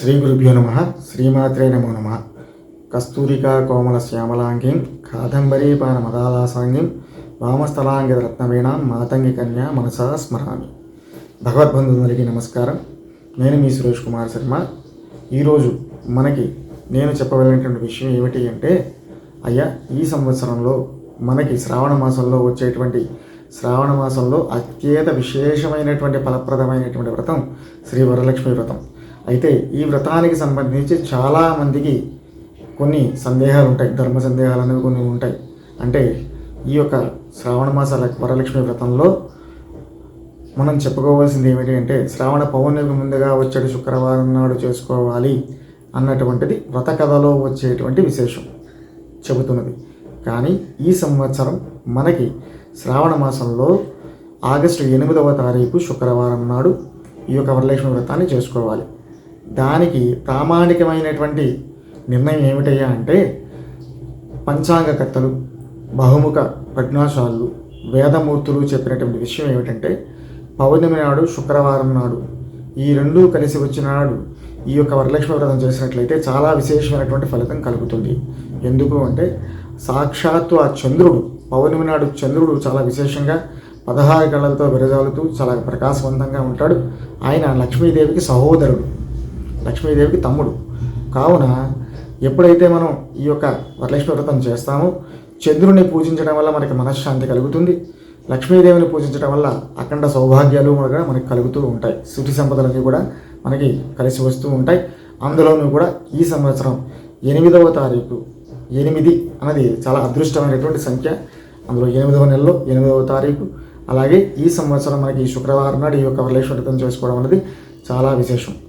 శ్రీ గురుభ్యో నమ. శ్రీమాత్రే నమో నమ. కస్తూరికా కోమల శ్యామలాంగీం కాదంబరీపాన మదాలాసాంగీం వామస్థలాంగిత రత్నవీణాం మాతంగి కన్యా మనసా స్మరామి. భగవద్బంధువులకి నమస్కారం. నేను మీ సురేష్ కుమార్ శర్మ. ఈరోజు నేను చెప్పవలసినటువంటి విషయం ఏమిటి అంటే, అయ్యా, ఈ సంవత్సరంలో మనకి శ్రావణ మాసంలో వచ్చేటువంటి శ్రావణ మాసంలో అత్యంత విశేషమైనటువంటి ఫలప్రదమైనటువంటి వ్రతం శ్రీ వరలక్ష్మి వ్రతం. అయితే ఈ వ్రతానికి సంబంధించి చాలామందికి కొన్ని సందేహాలు ఉంటాయి, ధర్మ సందేహాలు అనేవి కొన్ని ఉంటాయి. అంటే ఈ యొక్క శ్రావణ మాస వరలక్ష్మి వ్రతంలో మనం చెప్పుకోవాల్సింది ఏమిటి అంటే, శ్రావణ పౌర్ణమికి ముందుగా వచ్చే శుక్రవారం నాడు చేసుకోవాలి అన్నటువంటిది వ్రత కథలో వచ్చేటువంటి విశేషం చెబుతున్నది. కానీ ఈ సంవత్సరం మనకి శ్రావణ మాసంలో ఆగస్టు 8వ తారీఖు శుక్రవారం నాడు ఈ యొక్క వరలక్ష్మి వ్రతాన్ని చేసుకోవాలి. దానికి ప్రామాణికమైనటువంటి నిర్ణయం ఏమిటయ్యా అంటే, పంచాంగకర్తలు, బహుముఖ ప్రజ్ఞాశాలు, వేదమూర్తులు చెప్పినటువంటి విషయం ఏమిటంటే, పౌర్ణమి నాడు శుక్రవారం నాడు ఈ రెండూ కలిసి వచ్చిన నాడు ఈ యొక్క వరలక్ష్మి వ్రతం చేసినట్లయితే చాలా విశేషమైనటువంటి ఫలితం కలుగుతుంది. ఎందుకు అంటే, సాక్షాత్తు ఆ చంద్రుడు, పౌర్ణమి నాడు చంద్రుడు చాలా విశేషంగా 16 కళలతో విరజాలుతూ చాలా ప్రకాశవంతంగా ఉంటాడు. ఆయన లక్ష్మీదేవికి సహోదరుడు, లక్ష్మీదేవికి తమ్ముడు. కావున ఎప్పుడైతే మనం ఈ యొక్క వరలక్ష్మి వ్రతం చేస్తామో, చంద్రుని పూజించడం వల్ల మనకి మనశ్శాంతి కలుగుతుంది. లక్ష్మీదేవిని పూజించడం వల్ల అఖండ సౌభాగ్యాలు కూడా మనకి కలుగుతూ ఉంటాయి. శృతి సంపదలన్నీ కూడా మనకి కలిసి వస్తూ ఉంటాయి. అందులోనూ కూడా ఈ సంవత్సరం 8వ తారీఖు, 8 అన్నది చాలా అదృష్టమైనటువంటి సంఖ్య. అందులో 8వ నెలలో 8వ తారీఖు. అలాగే ఈ సంవత్సరం మనకి శుక్రవారం నాడు ఈ యొక్క వరలక్ష్మి వ్రతం చేసుకోవడం అనేది చాలా విశేషం.